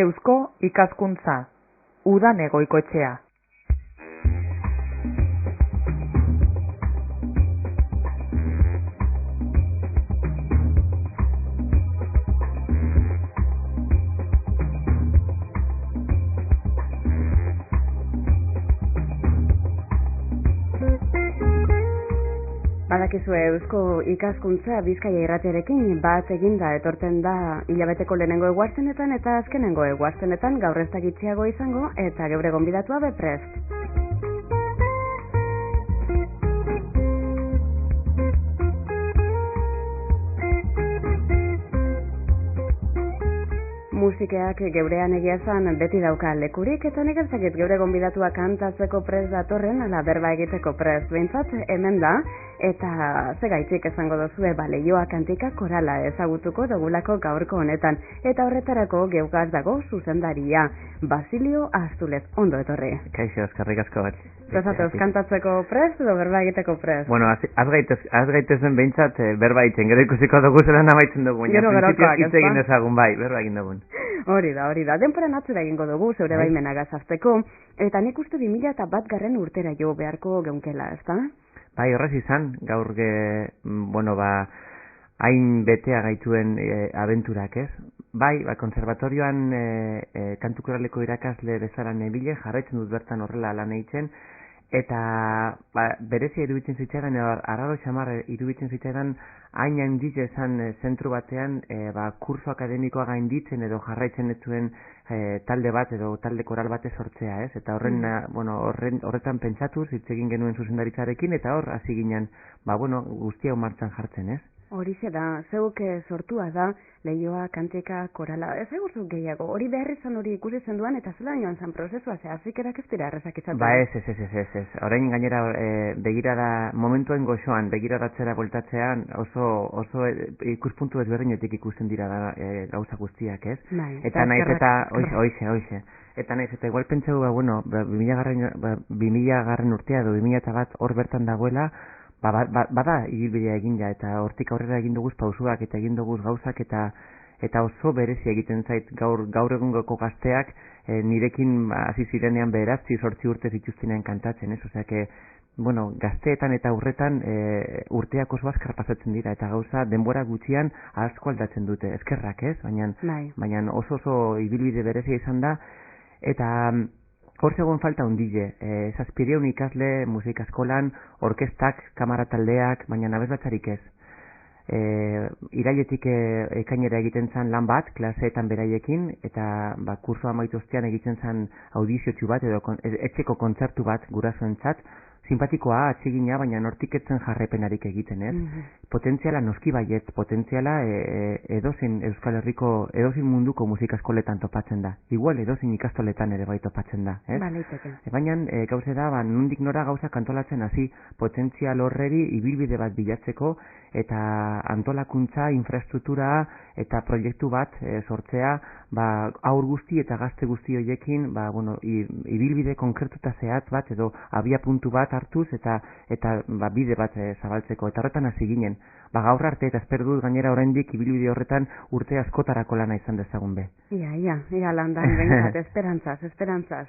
Eusko ikaskuntza, udan egoikoetxea. Badakizue Eusko ikaskuntza Bizkaia irratiarekin bat eginda etorten da hilabeteko lehenengo eguaztenetan eta azkenengo eguaztenetan gaur ez da gitxiago izango eta geure gonbidatua beprest. Musikeak geurean egia esan beti dauka lekurik eta nik ez dakit geure gonbidatua kantatzeko prest datorren ala berba egiteko prest behintzat hemen da eta zegaitzik esango dozue Leioa kantika korala ezagutuko dugulako gaurko honetan eta horretarako geugaz dago zuzendaria Basilio Astulez, ondo etorri. Kaixo, eskerrik asko bat. Zazatoz, kantatzeko prest edo berba egiteko prest? Bueno, az gaitezen behintzat berba egiten, gero ikusiko dugu zelan amaitzen dugu. Gero gerokoak, ez da? Egin ezagun, bai, berba egin dugun. Hori da. Denporan atzera egingo dugu, zeure baimenagaz azteko, eta nik uste 2001 urtera jo beharko geunkela, ezta? Bai, horrez izan, gaur hain betea gaituen abenturak, ez? Bai, konservatorioan kantu koraleko irakasle bezala nebile, jarraitzen dut bertan horrela lan egiten, eta berezia iruditzen zitzaidan, arraro xamar iruditzen zitzaidan, hain handiz esan zentru batean kurso akademikoa gainditzen edo jarraitzen ez zuen talde bat edo talde koral bate sortzea, ez? Eta horretan pentsatuz hitz egin genuen zuzendaritzarekin eta hor hasi ginen, guztia martxan jartzen, ez? Horixe da, zeuk sortua da Leioa kantika korala. Ez egurzu gehiago, hori behar izan hori ikusi zenduan eta zela joan zan prozesua, azikerak ez dira errezak izaten. Ez. Orain gainera begirada, momentuen goxoan, begiradatzera voltatzean oso ikuspuntu ezberdinetik ikusten dira gauza guztiak, ez? Bai, eta naiz eta, hoize. Eta naiz eta igual pentsau, 2000 urtea edo 2001 hor bertan dagoela, bada ibilbidea egin ja, eta hortik aurrera egin duguz pausuak eta egin duguz gauzak eta oso berezi egiten zait gaur egungoko gazteak nirekin hasi zirenean 9-8 urte zituztenean kantatzen, ez? Osea que, gazteetan eta urretan urteak oso azkar pasatzen dira eta gauza denbora gutxian asko aldatzen dute, eskerrak, ez? Baina oso ibilbide berezia izan da eta hor zegoen falta hundile, 700 ikasle musika eskolan, orkestak, kamara taldeak, baina abesbatzarik ez. Irailetik ekainera egiten zen lan bat, klaseetan beraiekin, eta kursoa amaitu ostean egiten zen audiziotxu bat, edo etxeko kontzertu bat gurasoentzat, simpatikoa, atsegina, baina nortik etzen jarrepenarik egiten, ez? Potentziala noski baiet, potentziala edozein Euskal Herriko, edozein munduko musika eskoletan topatzen da. Igual edozein ikastoletan ere bai topatzen da, ez? Baina gauze da, nondik nora gauza kantolatzen hasi potentzial horreri ibilbide bat bilatzeko eta antolakuntza, infrastruktura eta proiektu bat sortzea, aur guzti eta gazte guzti horiekin, ibilbide konkretuta zehatz bat edo abia puntu bat hartuz eta bide bat zabaltzeko. Eta horretan hasi ginen. Gaur arte eta espero dut gainera oraindik ibilbide horretan urte askotarako lana izan dezagun be. Ia landan behintzat, esperantzaz.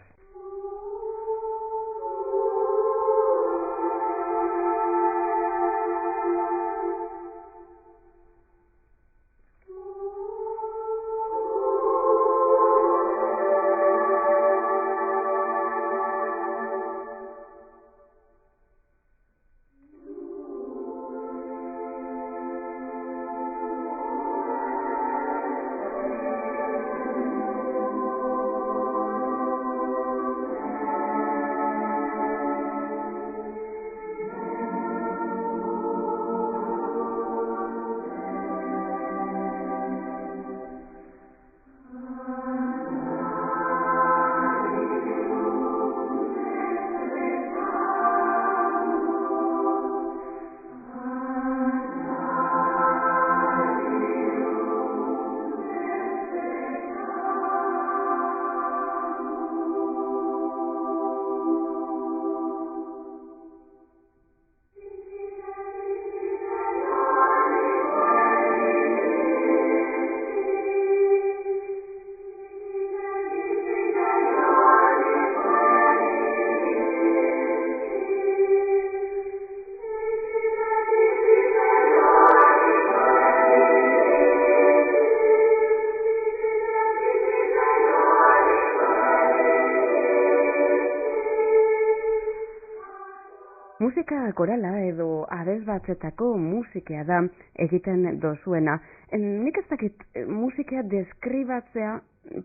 Musika korala edo abesbatzetako musikea da egiten dozuena. Nik ez dakit musikea deskribatzea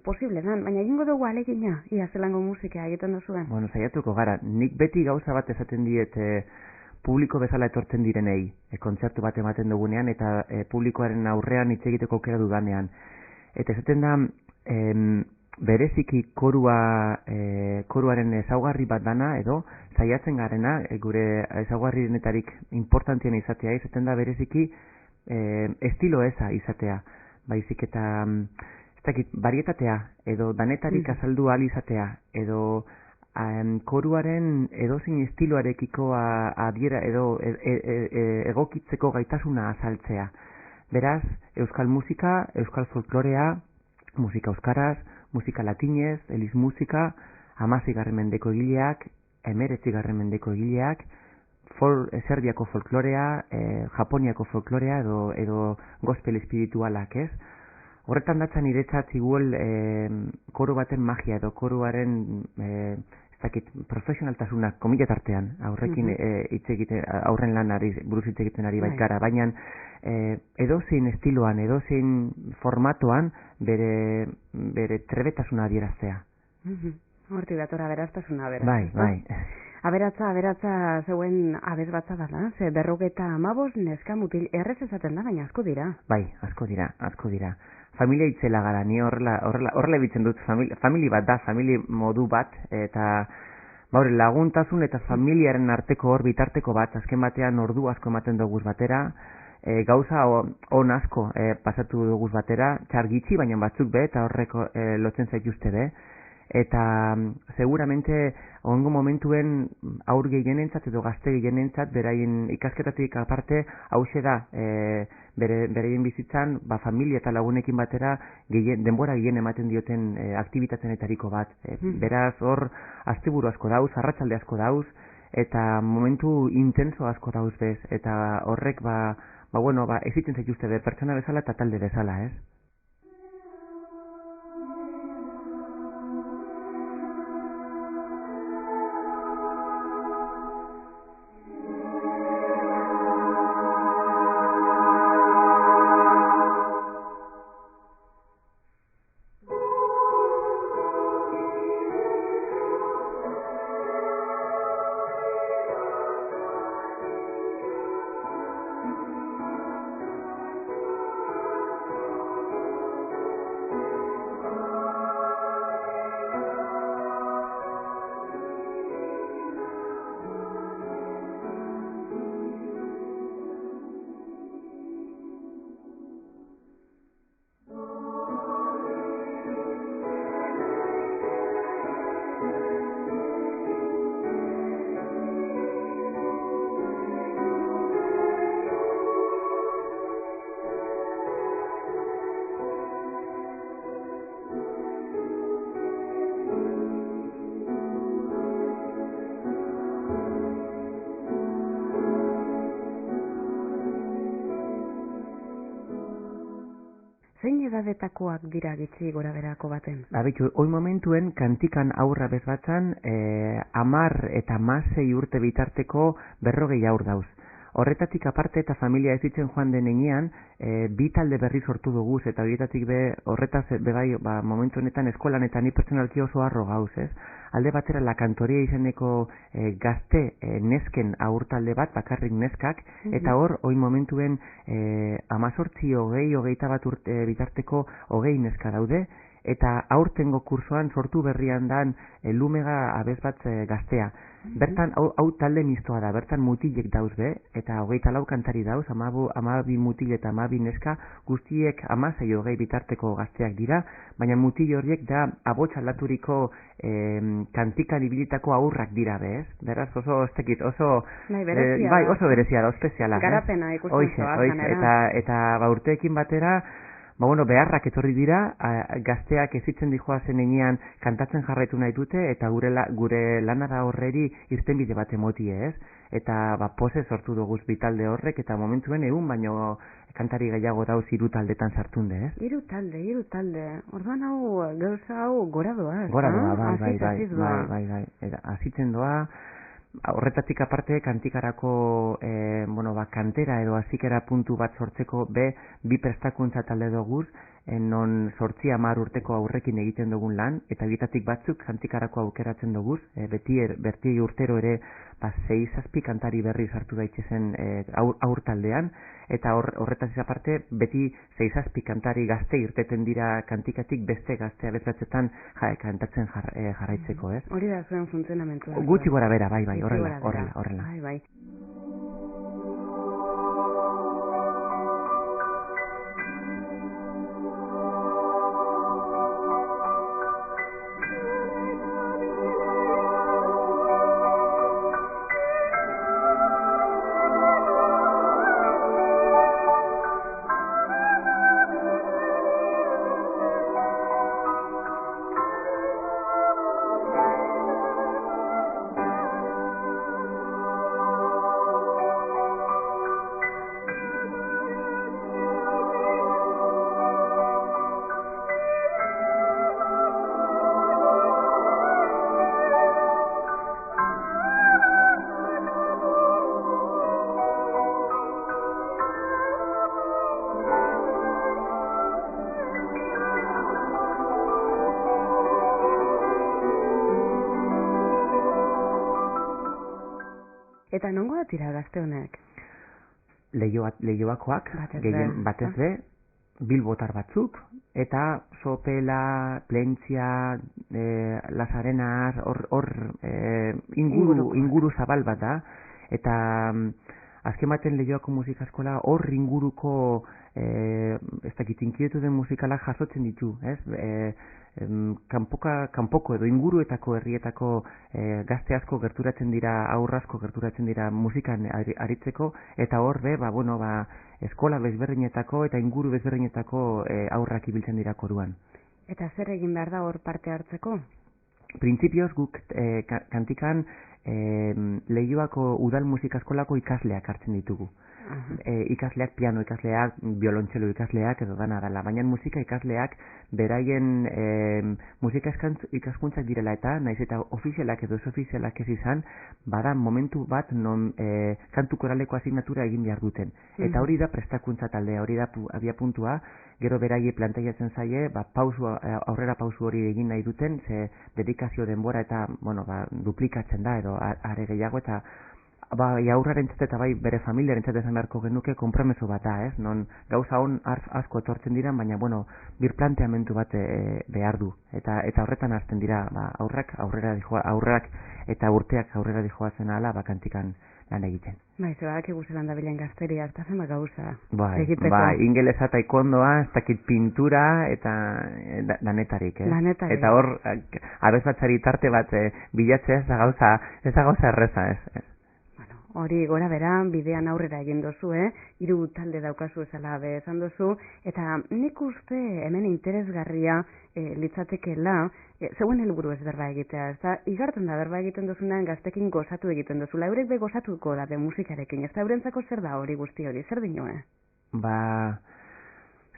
posible dan, baina egingo dugu alegina, ia zelango musika egiten dozuen. Bueno, saiatuko gara, nik beti gauza bat esaten diet publiko bezala etortzen direnei, kontzertu bat ematen dugunean, eta publikoaren aurrean hitz egiteko aukera dudanean. Eta esaten da, bereziki koruaren ezaugarri bat dana, edo saiatzen garena, gure ezaugarrienetarik importantien izatea, izaten da bereziki estilo eza izatea, baizik eta varietatea, edo danetarik azaldu ahal izatea, edo koruaren edozein estiloarekiko adiera edo egokitzeko gaitasuna azaltzea. Beraz, euskal musika, euskal folklorea, musika euskaraz, musika latinez, eliz musika, 16. mendeko egileak, 19. mendeko egileak, Serbiako folklorea, Japoniako folklorea edo gospel espiritualak, ez? Horretan datzan niretzat igual koru baten magia edo koruaren profesionaltasunak komila tartean aurrekin aurren lanari buruz hitz egiten ari baikara, baina edozein estiloan, edozein formatoan bere trebetasuna adieraztea. Hortik dator aberastasuna, beraz. Bai. Aberatza zeuen abesbatza dala, ze 55 neska mutil errez esaten da, baina asko dira. Bai, asko dira. Familia itzela gara, ni horrela ebitzen dut, famili bat da, famili modu bat, eta laguntasun eta familiaren arteko hor bitarteko bat, azken batean ordu asko ematen duguz batera, gauza on asko pasatu duguz batera, txar gitxi, baina batzuk be, eta horreko lotzen zaituzte be, eta seguramente ongo momentuen aur gehienentzat edo gazte gehienentzat beraien ikasketatik aparte hauxe da beraien bizitzan familia eta lagunekin batera denbora gehien ematen dioten aktibitatenetariko bat. Beraz hor asteburu asko dauz, arratsalde asko dauz eta momentu intenso asko dauz bez, eta horrek ezitzen zaituzte pertsona bezala eta talde bezala, ez? Zein edadetakoak dira gitzi gora berako baten? Hoi momentuen kantikan aurra bezbatzan 10 eta 16 urte bitarteko 40 aur dauz. Horretatik aparte eta familia ezitzen joan denean, bi talde berri sortu duguz, eta horietatik horretaz momentu honetan eskolan eta ni pertsonalki oso harro gauz, ez? Alde batera la kantoria izeneko gazte nesken aur talde bat, bakarrik neskak, eta hoi momentuen 18, 20, 21 urte bitarteko 20 neska daude, eta aurtengo kursoan sortu berrian dan lumega abesbatz gaztea. Bertan, hau talde mistoa da, bertan mutilek dauz be, eta 24 kantari dauz, 12 mutil eta 12 neska, guztiek 16-20 bitarteko gazteak dira, baina mutil horiek da abots aldaturiko kantikan ibilitako aurrak dira be, ez? Beraz, oso estekit, oso berezia da, espeziala. Garapena ikusten zoa. Eta urteekin batera, beharrak etorri dira, gazteak ezitzen dijoa zenean kantatzen jarraitu nahi dute, eta gure lanara horreri irtenbide bat emotie, ez? Eta pose sortu duguz bitalde horrek, eta momentuen baino kantari gehiago dauz 3 taldetan sartunde, ez? 3 talde. Orduan gauza hau gora doa, ez? Gora doa, bai. Azitzen doa, horretatik aparte kantikarako kantera edo hazikera puntu bat sortzeko bi prestakuntza talde doguz, non 8-10 urteko aurrekin egiten dugun lan, eta bietatik batzuk kantikarako aukeratzen doguz, beti urtero ere 6-7 kantari berri sartu daitzezen aur taldean, eta horretatik aparte beti 6-7 kantari gazte irteten dira kantikatik beste gaztea bezatzetan kantatzen jarraitzeko, ez? Hori da zuen funtzionamentua. Gutxi gora bera, bai, horrela. Bai. Eta nongo dira gazte honek? Leioakoak, batez be, bilbotar batzuk, eta Sopela, Plentzia, Las Arenas, hor inguru zabal bat da, eta azken baten Leioako musika eskola hor inguruko ez dakit inkietu den musikalak jasotzen ditu, ez? Kanpoko edo inguruetako herrietako gazte asko gerturatzen dira, aur asko gerturatzen dira musikan aritzeko, eta hor eskola bezberdinetako eta inguru bezberdinetako aurrak ibiltzen dira koruan. Eta zer egin behar da hor parte hartzeko? Printzipioz guk kantikan Leioako udal musika eskolako ikasleak hartzen ditugu. Ikasleak, piano ikasleak, biolontxelo ikasleak edo dana dela, baina musika ikasleak beraien musika ikaskuntzak direla eta naiz eta ofizialak edo ofizialak ez izan, bada momentu bat non kantu koraleko asignatura egin behar duten. Eta hori da prestakuntza taldea, hori da abia puntua, gero beraie plantaiatzen zaie, aurrera pausu hori egin nahi duten, ze dedikazio denbora eta duplikatzen da edo are gehiago, eta aurrarentzat eta bai bere familiarentzat esan beharko genuke konpromeso bat da, ez? Non gauza on asko etortzen dira, baina birplanteamentu bat behar du. Eta horretan hasten dira aurrak eta urteak aurrera dijoazen ala kantikan lan egiten. Bai, zoak iguzelan da bilen gazteria, eta zema gauza. Bai, ingelesa eta ikondoa, ez dakit pintura eta danetarik, ez? Danetarik. Eta hor, abesatzari tarte bat bilatzea ez da gauza erreza, ez? Hori gora bera, bidean aurrera egin dozu, 3 talde daukazu esala esan dozu, eta nik uste hemen interesgarria litzatekela, zeuen helburu ez berba egitea, ez da, igartzen da berba egiten dozunean gaztekin gozatu egiten dozula, eurek be gozatuko da be musikarekin, ez da, eurentzako zer da hori guzti hori, zer dinoe?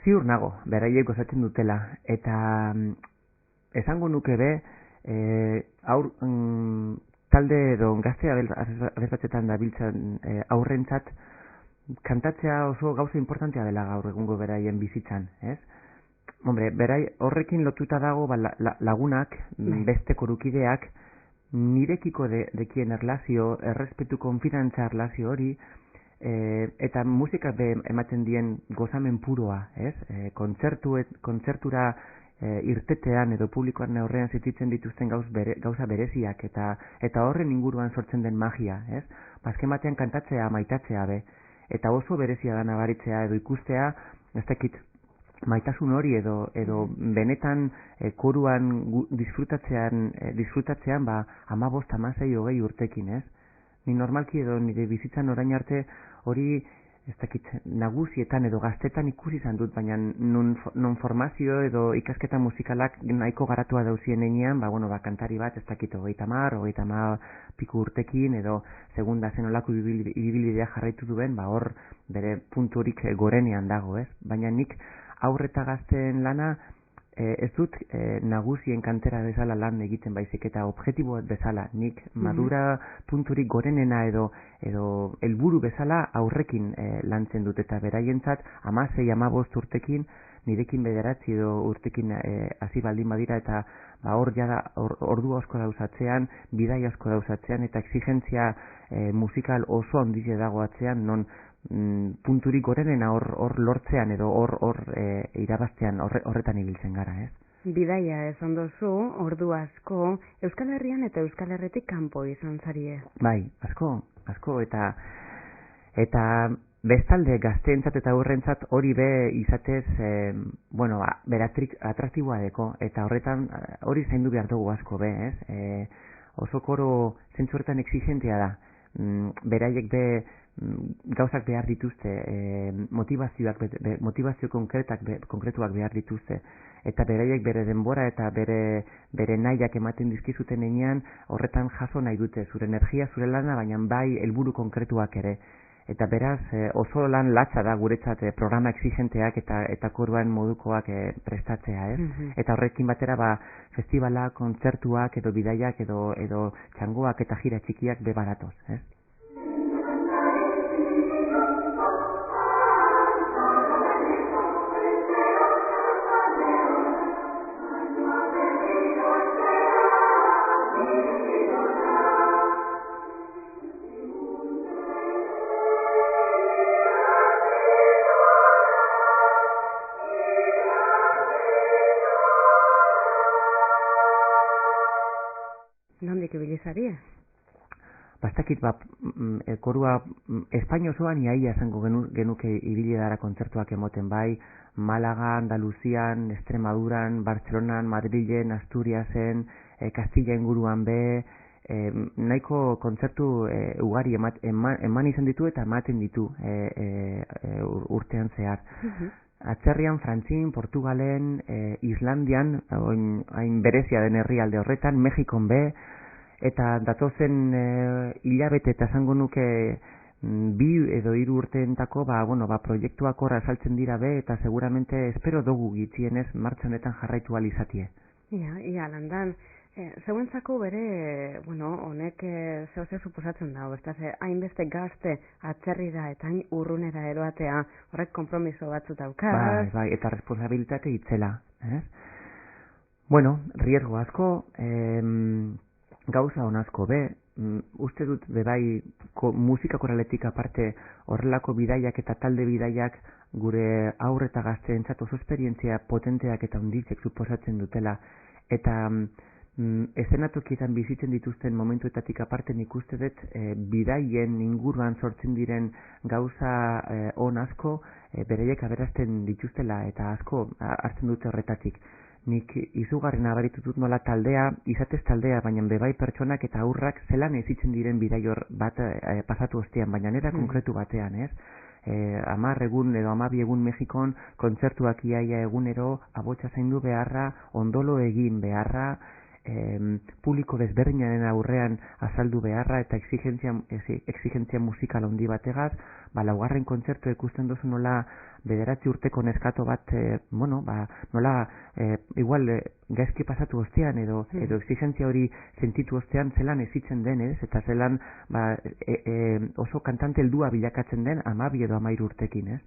Ziur nago, beraiek gozatzen dutela, eta esango nuke be, talde edo gaztea abesbatzetan dabiltzan aurrentzat kantatzea oso gauza importantea dela gaur egungo beraien bizitzan, ez? Horrekin lotuta dago lagunak, beste korukideak, nirekiko dekien erlazio, errespetu konfidantza erlazio hori, eta musika ematen dien gozamen puroa, ez? Kontzertura irtetean edo publikoan aurrean zititzen dituzten gauza bereziak eta horren inguruan sortzen den magia, ez? Azken batean kantatzea, maitatzea be, eta oso berezia da nabaritzea edo ikustea, ez dakit, maitasun hori edo benetan koruan disfrutatzean 15, 16, 20 urtekin, ez? Ni normalki edo nire bizitzan orain arte hori ez dakit, nagusietan edo gaztetan ikusi izan dut, baina non formazio edo ikasketa musikalak nahiko garatua dauzien enean, kantari bat, ez dakit, 30 piku urtekin, edo segunda zenolako ibilbidea jarraitu duen, hor bere punturik gorenean dago, ez? Baina nik aurreta gazten lana ez dut nagusien kantera bezala lan egiten baizik eta objektibo bezala, nik madura punturik gorenena edo helburu bezala aurrekin lantzen dut, eta beraientzat 16-15 urtekin, nirekin 9 edo urtekin hasi baldin badira, eta hor jada ordu asko dauzatzean, bidai asko dauzatzean, eta exigentzia musikal oso handia dago atzean, non punturik gorenena hor lortzean edo hor irabaztean horretan ibiltzen gara, ez? Bidaia esan duzu, ordu asko, Euskal Herrian eta Euskal Herretik kanpo izan zarie. Bai, asko, eta bestalde gazteentzat eta aurrentzat hori be izatez, atraktiboa deko, eta horretan hori zaindu behar dugu asko be, ez? Oso koro zentzuretan exigentea da, beraiek be gauzak behar dituzte, motivazio konkretuak behar dituzte, eta beraiek bere denbora eta bere nahiak ematen dizkizuten enean, horretan jaso nahi dute, zure energia, zure lana, baina bai helburu konkretuak ere. Eta beraz, oso lan latza da guretzat programa exigenteak eta koruan modukoak prestatzea, ez? Eta horrekin batera, festivalak, kontzertuak edo bidaiak edo txangoak eta jira txikiak bebaratoz, ez? Nondik ibili zarie? Bastakit, korua Espainia osoan iaia esango genuke ibili dara kontzertuak emoten, bai Malaga, Andaluzian, Extremaduran, Bartzelonan, Madrilen, Asturiasen, Kastilla inguruan be, nahiko kontzertu ugari eman izan ditu eta ematen ditu urtean zehar. Atzerrian, Frantzin, Portugalen, Islandian, hain berezia den herrialde horretan, Mexikon be, eta datozen hilabete eta esango nuke 2 edo 3 urteentako proiektuak horra saltzen dira be, eta seguramente espero dugu gitzienez martxan honetan jarraitu alizatie. Ia, landan, zeuentzako bere, honek zehose suposatzen dago, hainbeste gazte atzerrira eta hain urrunera eroatea, horrek konpromiso batzu daukaz. Bai, eta responsabilitate itzela, ez? Riesgo asko, gauza honazko be, uste dut bebai musika koraletik aparte horrelako bidaiak eta talde bidaiak gure aurre eta gazteentzat oso esperientzia potenteak eta hunditzek suposatzen dutela, eta eszenatokietan bizitzen dituzten momentuetatik aparte nik uste dut bidaien inguruan sortzen diren gauza on asko bereiek aberazten dituztela eta asko hartzen dute horretatik. Nik izugarri nabaritu dut nola taldea, izatez taldea, baina bebai pertsonak eta aurrak zelan ezitzen diren bidai hor bat pasatu ostean, baina nera konkretu batean, ez? 10 egun edo 12 egun Mexikon kontzertuak iaia egunero, abotsa zaindu beharra, ondolo egin beharra, publiko desberdinaren aurrean azaldu beharra eta exigentzia musikal handi bategaz, laugarren kontzertu ikusten duzu nola 9 urteko neskato bat, nola igual gaizki pasatu ostean edo exigentzia hori sentitu ostean zelan ezitzen den, ez? Eta zelan oso kantante heldua bilakatzen den 12 edo 13 urtekin, ez?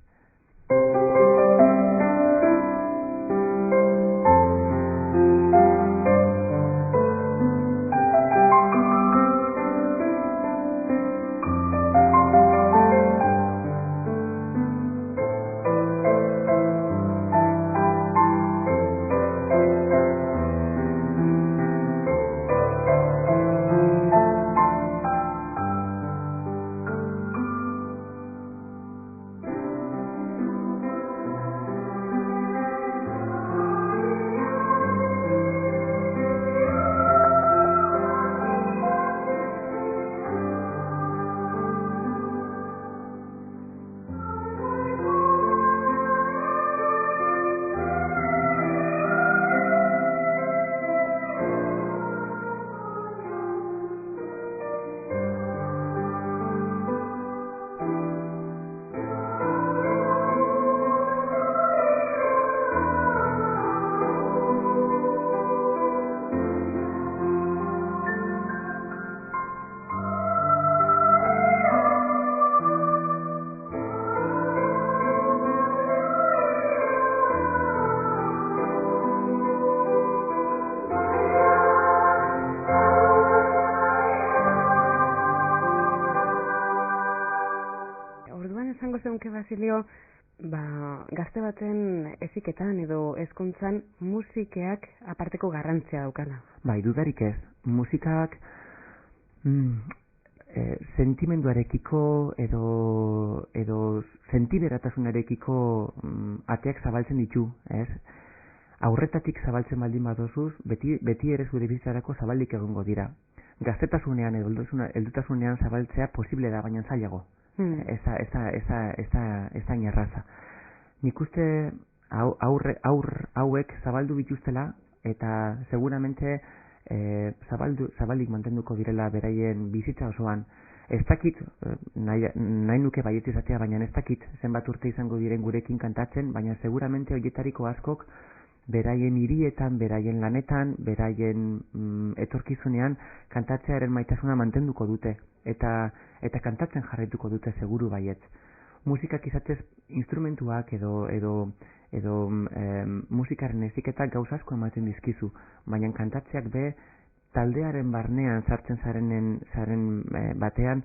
geunke Basilio, gazte baten heziketan edo hezkuntzan musikeak aparteko garrantzia daukala. Bai, dudarik ez. Musikak sentimenduarekiko edo sentiberatasunarekiko ateak zabaltzen ditu, ez? Aurretatik zabaltzen baldin badozuz, beti ere zure bizitzarako zabalik egongo dira. Gaztetasunean edo heldutasunean zabaltzea posible da, baina zailago. Ez da inerraza. Nik uste hauek zabaldu bituztela eta seguramente zabalik mantenduko direla beraien bizitza osoan. Ez dakit, nahi nuke baiet izatea, baina ez dakit zenbat urte izango diren gurekin kantatzen, baina seguramente horietariko askok beraien hirietan, beraien lanetan, beraien etorkizunean kantatzearen maitasuna mantenduko dute eta kantatzen jarraituko dute seguru baiet. Musikak izatez instrumentuak edo musikaren eziketak gauza asko ematen dizkizu, baina kantatzeak be taldearen barnean sartzen zaren batean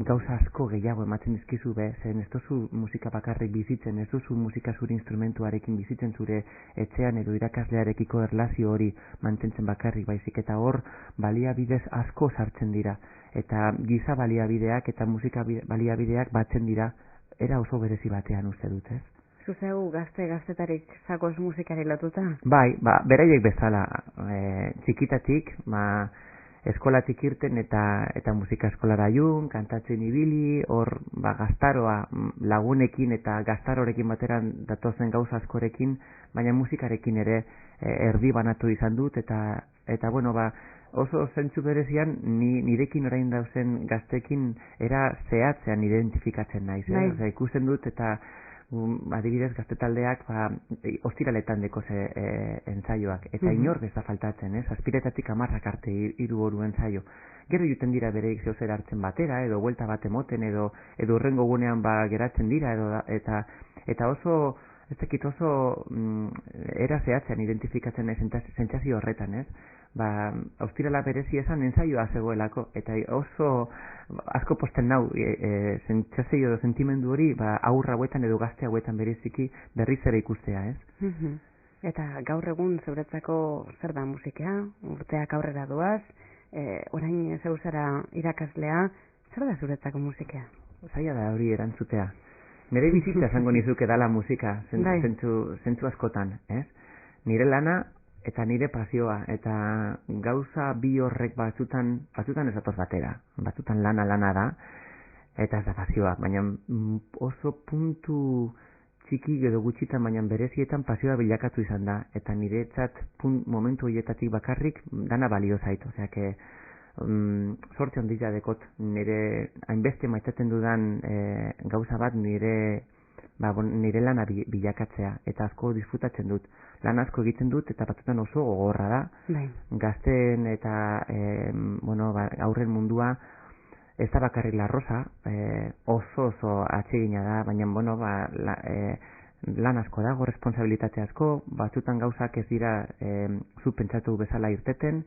gauza asko gehiago ematen dizkizu be, zen ez duzu musika bakarrik bizitzen, ez duzu musika zure instrumentuarekin bizitzen zure etxean edo irakaslearekiko erlazio hori mantentzen bakarrik, baizik eta hor baliabidez asko sartzen dira, eta giza baliabideak eta musika baliabideak batzen dira, era oso berezi batean uste dut, ez? Zuzeu gaztetarik sakoz musikari lotuta? Bai, beraiek bezala, txikitatik, eskolatik irten eta musika eskolara jun, kantatzen ibili, hor gaztaroa lagunekin eta gaztarorekin bateran datozen gauza askorekin, baina musikarekin ere erdi banatu izan dut, eta bueno, oso zentzu berezian nirekin orain dauzen gaztekin era zehatzean identifikatzen naiz. Ikusten dut eta adibidez gazte taldeak ostiraletan dekoz entzaioak, eta inor ez da faltatzen, zazpiretatik 10 arte 3 entzaio. Gero juten dira bereik zehozer hartzen batera, edo buelta bat emoten, edo urrengo gunean geratzen dira, eta oso era zehatzean identifikatzen nahi sentsazio horretan, ez? Ostirala berezi esan entzaioa zegoelako, eta oso asko posten nau sentsazio edo sentimendu hori aurra hauetan edo gazte hauetan bereziki berriz ere ikustea, ez? Eta gaur egun zeuretzako zer da musikea? Urteak aurrera doaz, orain zeu zara irakaslea, zer da zeuretzako musikea? Zaila da hori erantzutea. Nire bizitza esango nizuke dala musika, zentzu askotan, ez? Nire lana eta nire pasioa, eta gauza bi horrek batzutan ez datoz batera, batzutan lana da, eta ez da pasioa, baina oso puntu txiki edo gutxitan, baina berezietan pasioa bilakatu izan da, eta niretzat momentu horietatik bakarrik dana balio zait, osea que sorte ondila dekot nire hainbeste maitaten dudan gauza bat nire lana bilakatzea, eta asko disfrutatzen dut. Lan asko egiten dut, eta batzutan oso gogorra da. Gazten eta aurren mundua ez da bakarrik la rosa, oso atsegina da, baina lan asko dago, responsabilitate asko, batzutan gauzak ez dira zu pentsatu bezala irteten,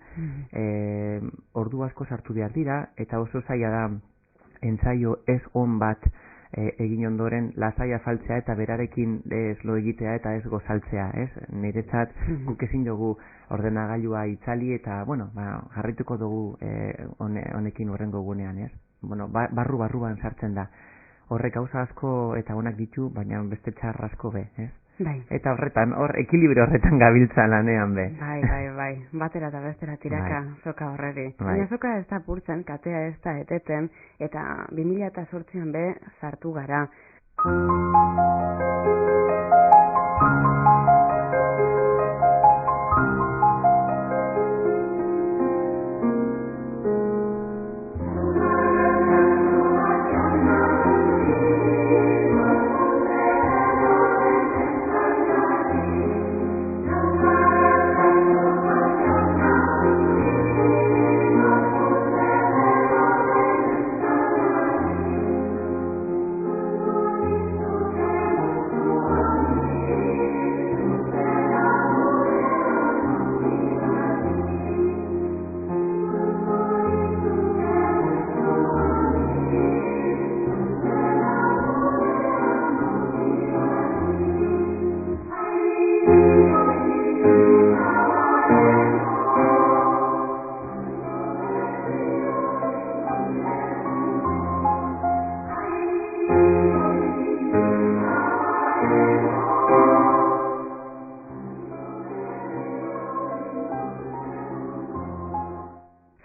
ordu asko sartu behar dira, eta oso zaila da entzaio ez on bat egin ondoren lasaia faltzea eta berarekin ez lo egitea eta ez gozaltzea, ez? Niretzat guk ezin dugu ordenagailua itzali eta, jarrituko dugu honekin horrengo gunean, ez? Barruan sartzen da. Horrek gauza asko eta onak ditu, baina beste txar asko be, ez? Eta ekilibrio horretan gabiltza lanean be. Bai. Batera eta bestera tiraka soka horreri. Baina soka ez da purtzen, katea ez da eteten, eta 2008an be sartu gara.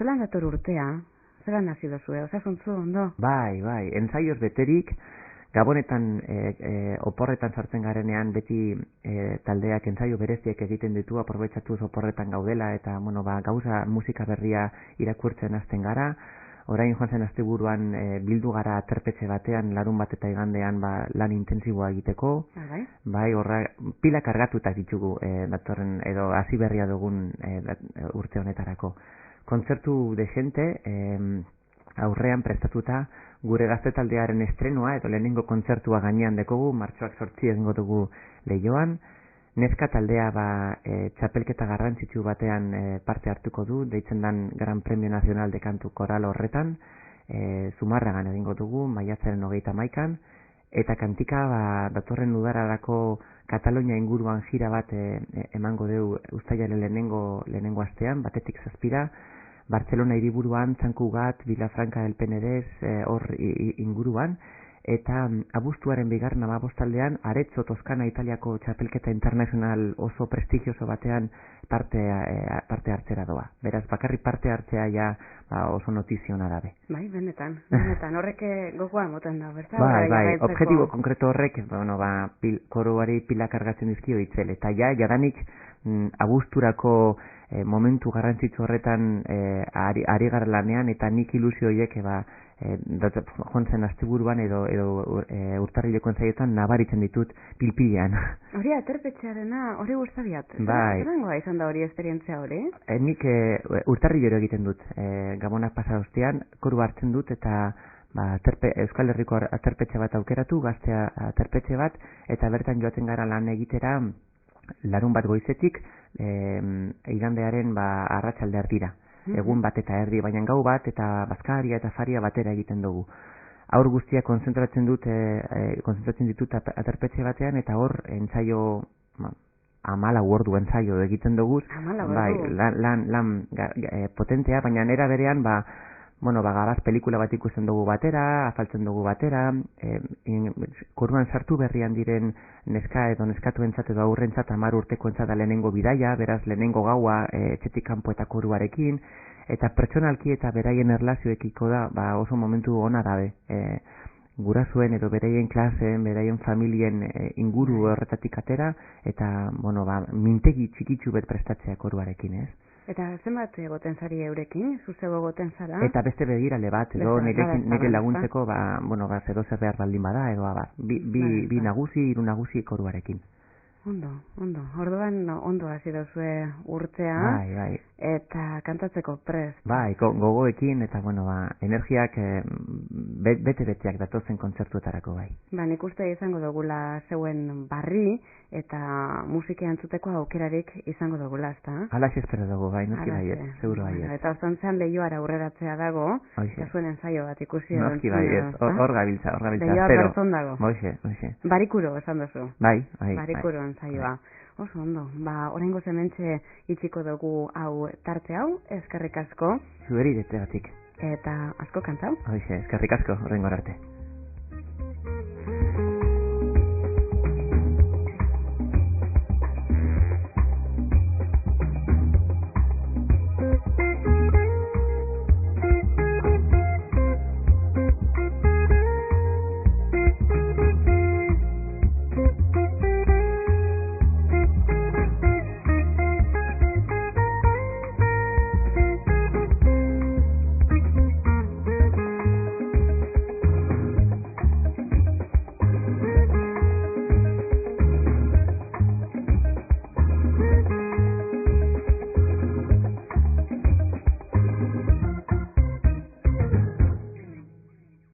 zelan dator urtea? Zelan hasi dozue, osasuntzu, ondo? Bai, entzaioz beterik, Gabonetan oporretan sartzen garenean beti taldeak entzaio bereziek egiten ditu, aprobetxatuz oporretan gaudela eta gauza musika berria irakurtzen hasten gara. Orain joan zen asteburuan bildu gara aterpetxe batean, larun bat eta igandean lan intensiboa egiteko. Bai, horra pila kargatutak ditugu datorren edo hasi berria dugun urte honetarako. Kontzertu dezente aurrean prestatuta gure gazte taldearen estrenua edo lehenengo kontzertua gainean dekogu, martxoak 8 egingo dugu Leioan. Neska taldea txapelketa garrantzitsu batean parte hartuko du, deitzen dan Gran Premio Nacional de Kantu Koral horretan, Zumarragan egingo dugu, maiatzaren 31an, eta kantika datorren udararako Katalonia inguruan jira bat emango dugu uztailaren lehenengo astean, batetik 7. Bartzelona hiriburuan, Txankugat, Vilafranca del Penedez, hor inguruan, eta abuztuaren 2. taldean, Arezzo, Toskana, Italiako txapelketa internazional oso prestigioso batean parte hartzera doa. Beraz, bakarrik parte hartzea ja oso notiziona dabe. Bai, benetan, horrek gogoa moten da, berta? Bai, objektibo konkreto horrek, koroari pila kargatzen dizkio itzel, eta jadanik abuzturako momentu garrantzitsu horretan ari gara lanean, eta nik ilusio horiek jontzen asteburuan edo urtarrileko entzaietan nabaritzen ditut pilpilean. Hori aterpetxearena, hori gustabiat. Bai. Zerangoa izan da hori esperientzia hori? Nik urtarrilero egiten dut. Gabonak pasa ostean, koru hartzen dut eta Euskal Herriko aterpetxe bat aukeratu, gaztea aterpetxe bat, eta bertan joaten gara lan egitera larun bat goizetik, igandearen arratsalde erdira. Egun bat eta erdi, baina gau bat eta bazkaria eta faria batera egiten dugu. Aur guztiak konzentratzen ditut aterpetxe batean, eta hor entzaio 14 ordu entzaio egiten dugu. Bai, lan potentea, baina nera berean gabaz pelikula bat ikusten dugu batera, afaltzen dugu batera, koruan sartu berrian diren neska edo neskatuentzat edo aurrentzat 10 urtekoentzat da lehenengo bidaia, beraz lehenengo gaua etxetik kanpo eta koruarekin, eta pertsonalki eta beraien erlazioekiko da oso momentu ona dabe. Gurasuen edo beraien klaseen, beraien familien inguru horretatik atera, eta mintegi txikitsu bet prestatzea koruarekin, ez? Eta zenbat egoten zari eurekin? Zuzego egoten zara? Eta beste begirale bat, edo nire laguntzeko, edo zer behar baldin bada, edo bi nagusi, 3 nagusi koruarekin. Ondo. Orduan ondo hasi duzue urtea. Bai. Eta kantatzeko prest. Bai, gogoekin, eta energiak bete-beteak datozen kontzertuetarako bai. Nik uste izango dugula zeuen barri, eta musika entzuteko aukerarik izango dugula, ezta? Alaxe espero dugu, bai, noski baiet, seguro baiet. Eta ostantzean Leioara aurreratzea dago, eta zuen ensaio bat ikusi. Noski baiet, hor gabiltza. Leioa bertzon dago. Moixe. Barikuro, esan duzu. Bai. Barikuro ensaioa. Oso ondo, oraingo hementxe itxiko dugu hau tarte hau, eskerrik asko. Zuberi detegatik. Eta asko kantau. Eskerrik asko, horrengo arte.